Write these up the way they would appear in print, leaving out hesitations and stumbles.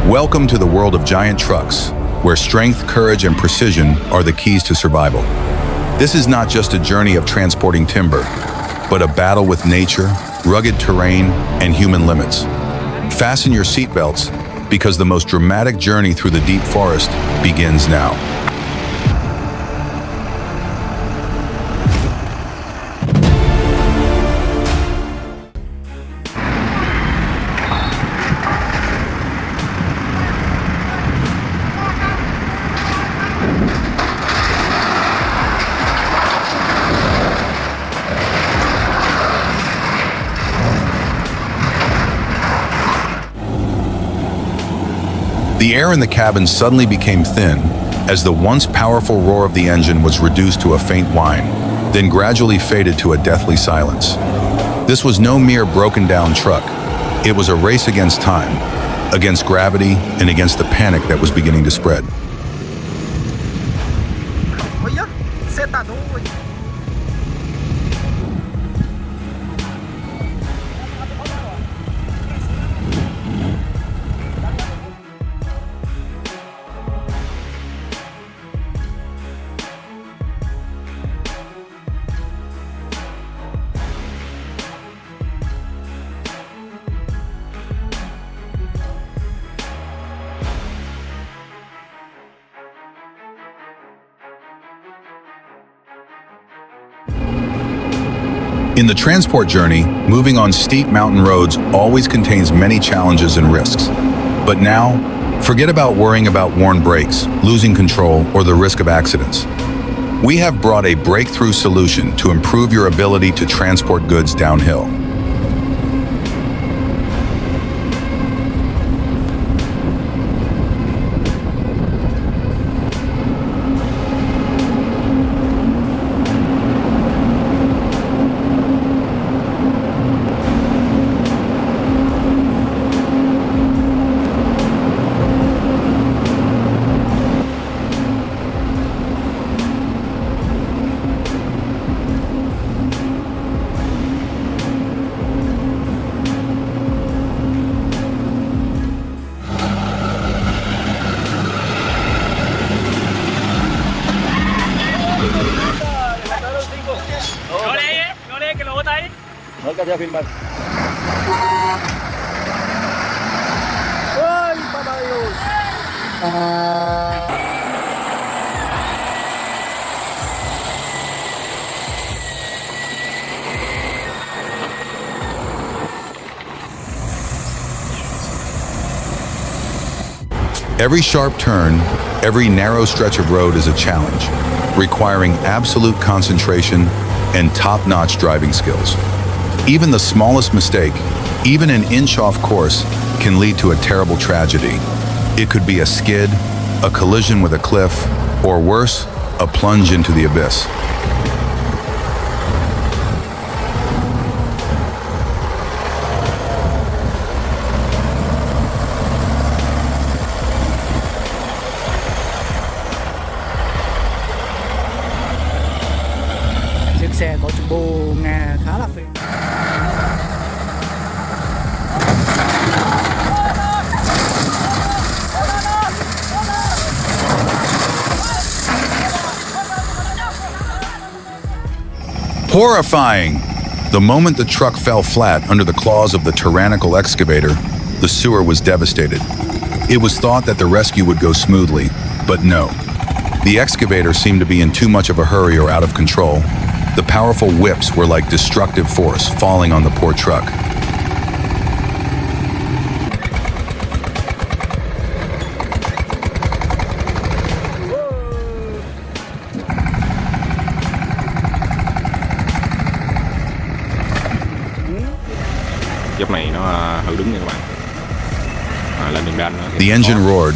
Welcome to the world of giant trucks, where strength, courage, and precision are the keys to survival. This is not just a journey of transporting timber, but a battle with nature, rugged terrain, and human limits. Fasten your seatbelts, because the most dramatic journey through the deep forest begins now. The air in the cabin suddenly became thin as the once powerful roar of the engine was reduced to a faint whine, then gradually faded to a deathly silence. This was no mere broken-down truck. It was a race against time, against gravity, and against the panic that was beginning to spread. In the transport journey, moving on steep mountain roads always contains many challenges and risks. But now, forget about worrying about worn brakes, losing control, or the risk of accidents. We have brought a breakthrough solution to improve your ability to transport goods downhill. Every sharp turn, every narrow stretch of road is a challenge, requiring absolute concentration and top-notch driving skills. Even the smallest mistake, even an inch off course, can lead to a terrible tragedy. It could be a skid, a collision with a cliff, or worse, a plunge into the abyss. Xe có turbo Nga khá là phê. Horrifying! The moment the truck fell flat under the claws of the tyrannical excavator, the sewer was devastated. It was thought that the rescue would go smoothly, but no. The excavator seemed to be in too much of a hurry or out of control. The powerful whips were like destructive force falling on the poor truck. The engine roared,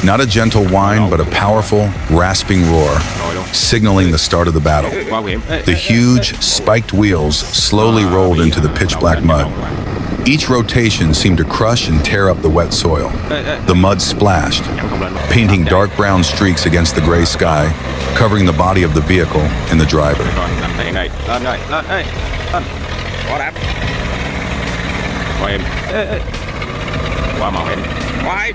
not a gentle whine, but a powerful, rasping roar, signaling the start of the battle. The huge, spiked wheels slowly rolled into the pitch-black mud. Each rotation seemed to crush and tear up the wet soil. The mud splashed, painting dark brown streaks against the gray sky, covering the body of the vehicle and the driver. Qua màu hình. Quay.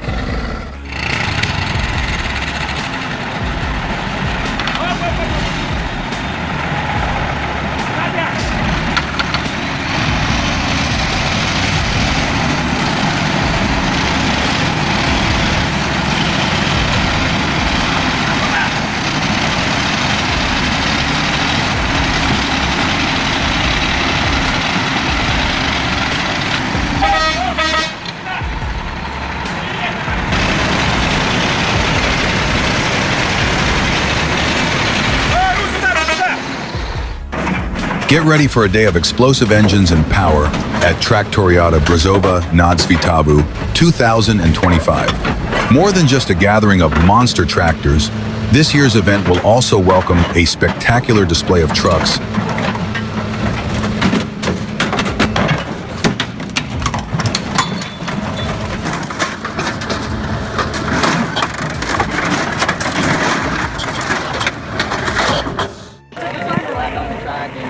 Get ready for a day of explosive engines and power at Traktoriada Brzowa nad Svitavu 2025. More than just a gathering of monster tractors, this year's event will also welcome a spectacular display of trucks,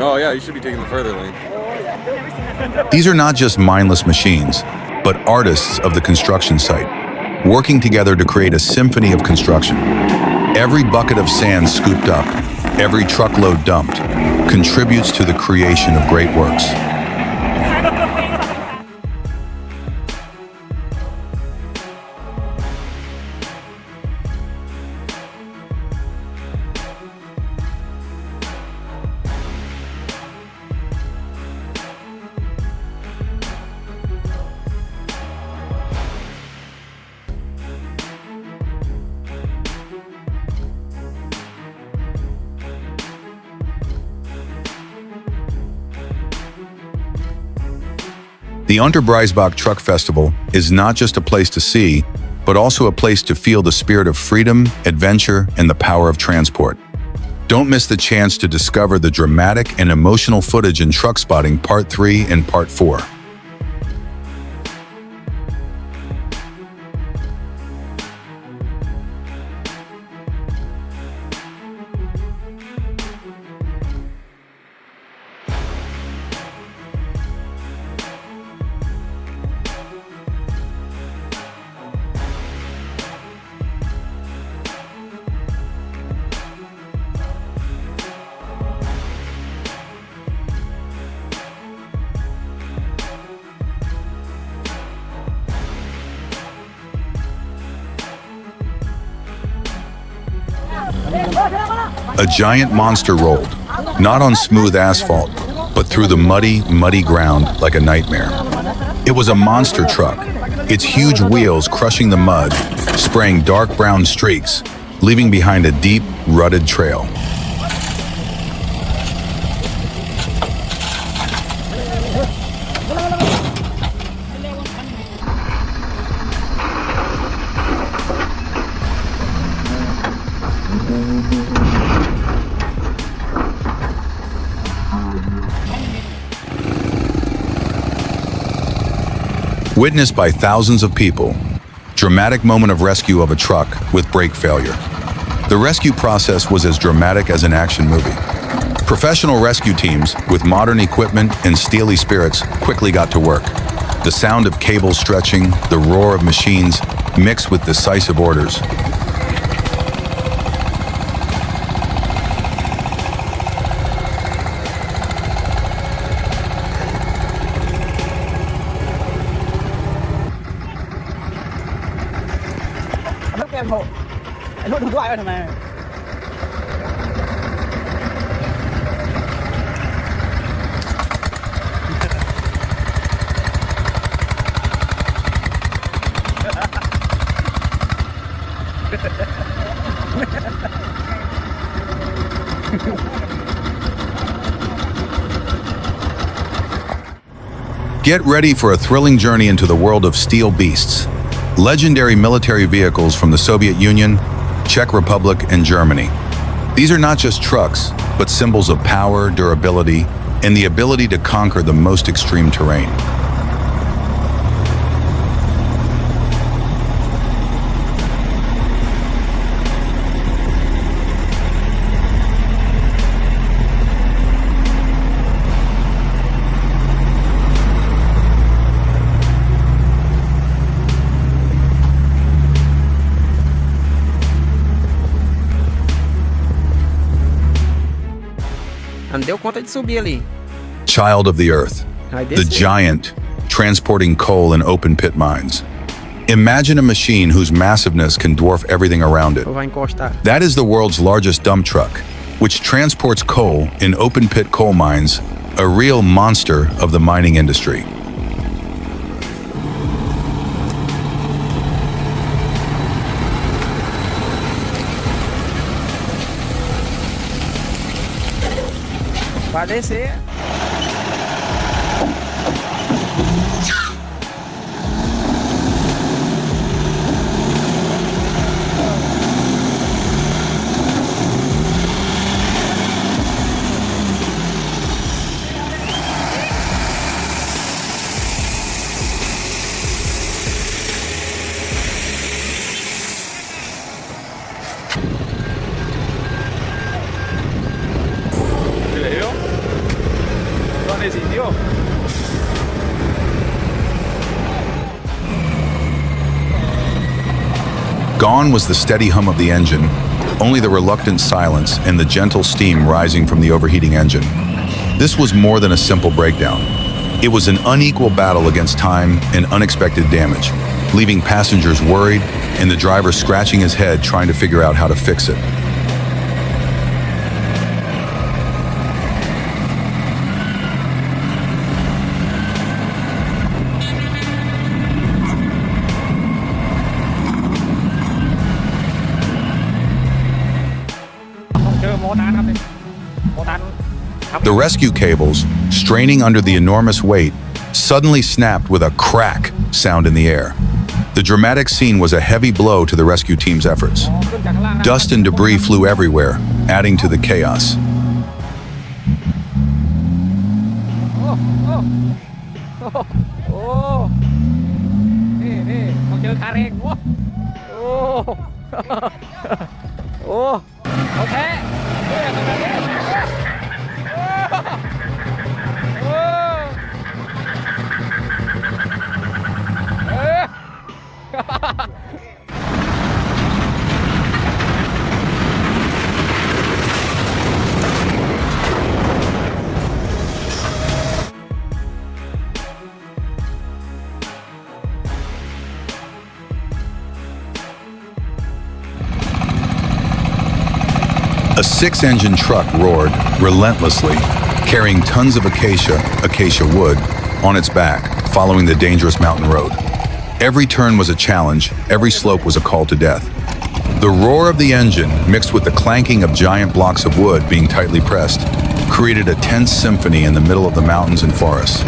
Oh yeah, you should be taking the further lane. These are not just mindless machines, but artists of the construction site, working together to create a symphony of construction. Every bucket of sand scooped up, every truckload dumped, contributes to the creation of great works. The Unterbreisbach Truck Festival is not just a place to see, but also a place to feel the spirit of freedom, adventure, and the power of transport. Don't miss the chance to discover the dramatic and emotional footage in Truck Spotting Part 3 and Part 4. A giant monster rolled, not on smooth asphalt, but through the muddy ground like a nightmare. It was a monster truck, its huge wheels crushing the mud, spraying dark brown streaks, leaving behind a deep, rutted trail. Witnessed by thousands of people, dramatic moment of rescue of a truck with brake failure. The rescue process was as dramatic as an action movie. Professional rescue teams with modern equipment and steely spirits quickly got to work. The sound of cables stretching, the roar of machines mixed with decisive orders. Anh hút điện thoại vào mà. Get ready for a thrilling journey into the world of steel beasts, legendary military vehicles from the Soviet Union, Czech Republic, and Germany. These are not just trucks, but symbols of power, durability, and the ability to conquer the most extreme terrain. Child of the earth, the giant transporting coal in open pit mines. Imagine a machine whose massiveness can dwarf everything around it. That is the world's largest dump truck, which transports coal in open pit coal mines, a real monster of the mining industry. Parece. Gone was the steady hum of the engine, only the reluctant silence and the gentle steam rising from the overheating engine. This was more than a simple breakdown. It was an unequal battle against time and unexpected damage, leaving passengers worried and the driver scratching his head trying to figure out how to fix it. The rescue cables, straining under the enormous weight, suddenly snapped with a crack sound in the air. The dramatic scene was a heavy blow to the rescue team's efforts. Dust and debris flew everywhere, adding to the chaos. A 6-engine truck roared relentlessly, carrying tons of acacia wood, on its back, following the dangerous mountain road. Every turn was a challenge, every slope was a call to death. The roar of the engine, mixed with the clanking of giant blocks of wood being tightly pressed, created a tense symphony in the middle of the mountains and forests.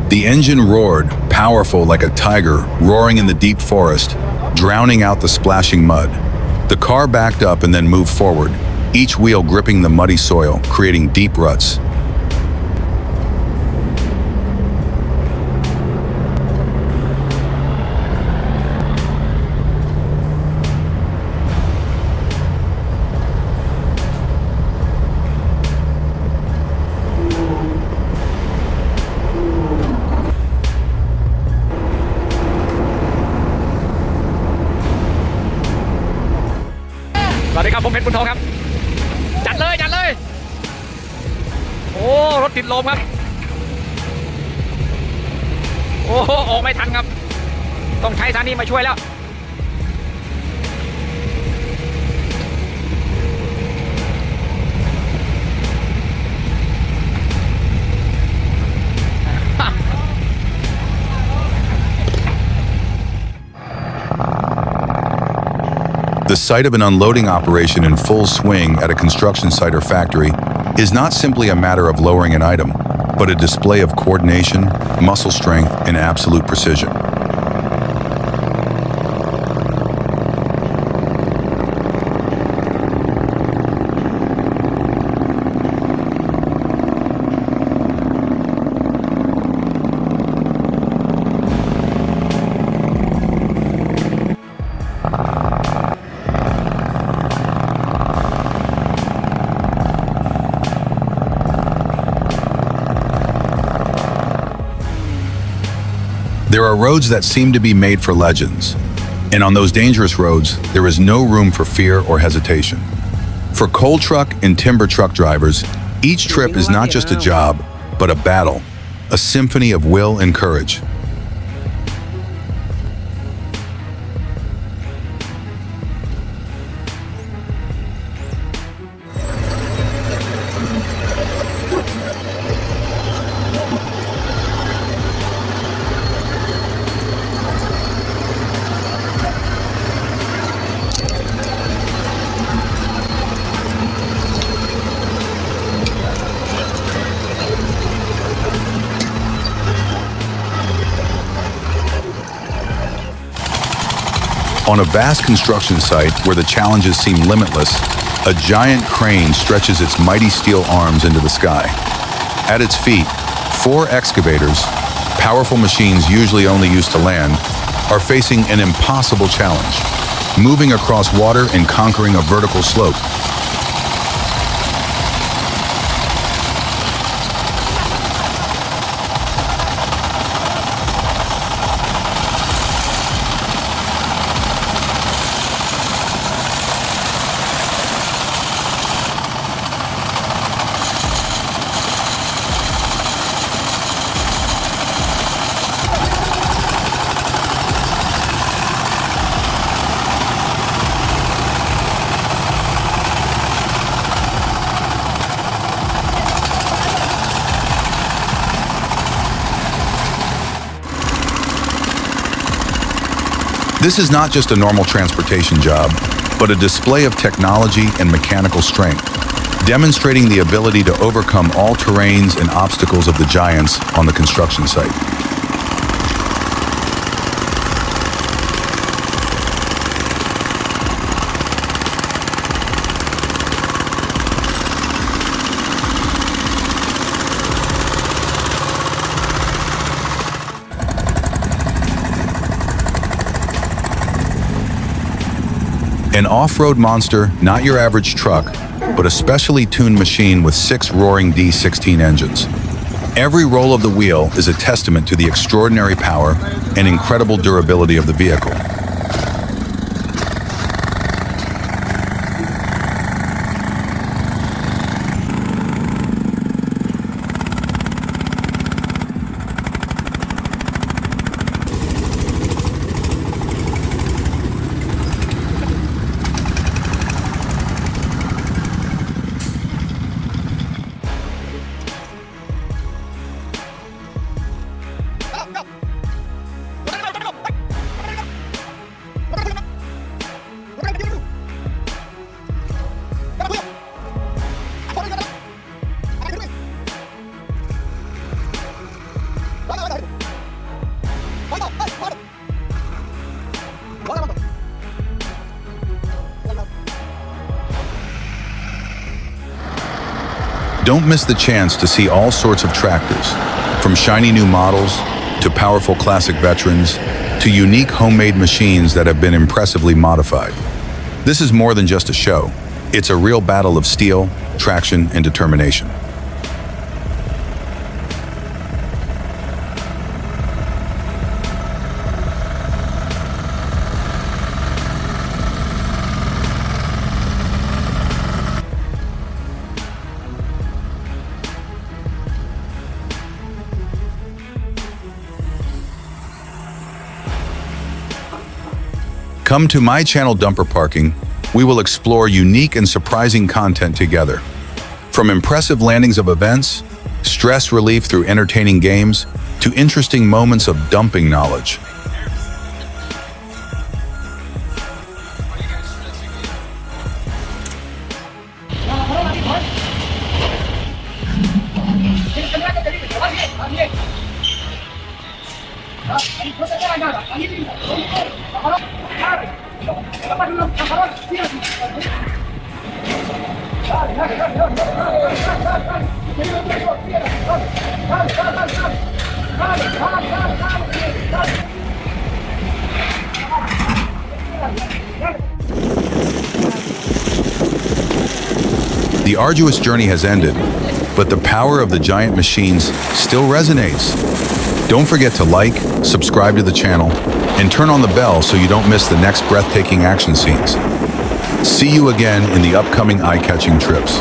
The engine roared, powerful like a tiger roaring in the deep forest, drowning out the splashing mud. The car backed up and then moved forward, each wheel gripping the muddy soil, creating deep ruts.สวัสดีครับผมเพชรบุญทองครับจัดเลยโอ้รถติดลมครับโอ้ออกไม่ทันครับต้องใช้สถานีมาช่วยแล้ว sight of an unloading operation in full swing at a construction site or factory is not simply a matter of lowering an item, but a display of coordination, muscle strength, and absolute precision. There are roads that seem to be made for legends, and on those dangerous roads, there is no room for fear or hesitation. For coal truck and timber truck drivers, each trip is not just a job, but a battle, a symphony of will and courage. On a vast construction site where the challenges seem limitless, a giant crane stretches its mighty steel arms into the sky. At its feet, 4 excavators, powerful machines usually only used to land, are facing an impossible challenge, moving across water and conquering a vertical slope. This is not just a normal transportation job, but a display of technology and mechanical strength, demonstrating the ability to overcome all terrains and obstacles of the giants on the construction site. An off-road monster, not your average truck, but a specially tuned machine with 6 roaring D16 engines. Every roll of the wheel is a testament to the extraordinary power and incredible durability of the vehicle. Don't miss the chance to see all sorts of tractors, from shiny new models to powerful classic veterans to unique homemade machines that have been impressively modified. This is more than just a show. It's a real battle of steel, traction, and determination. Come to my channel Dumper Parking. We will explore unique and surprising content together. From impressive landings of events, stress relief through entertaining games, to interesting moments of dumping knowledge. The arduous journey has ended, but the power of the giant machines still resonates. Don't forget to like, subscribe to the channel, and turn on the bell so you don't miss the next breathtaking action scenes. See you again in the upcoming eye-catching trips.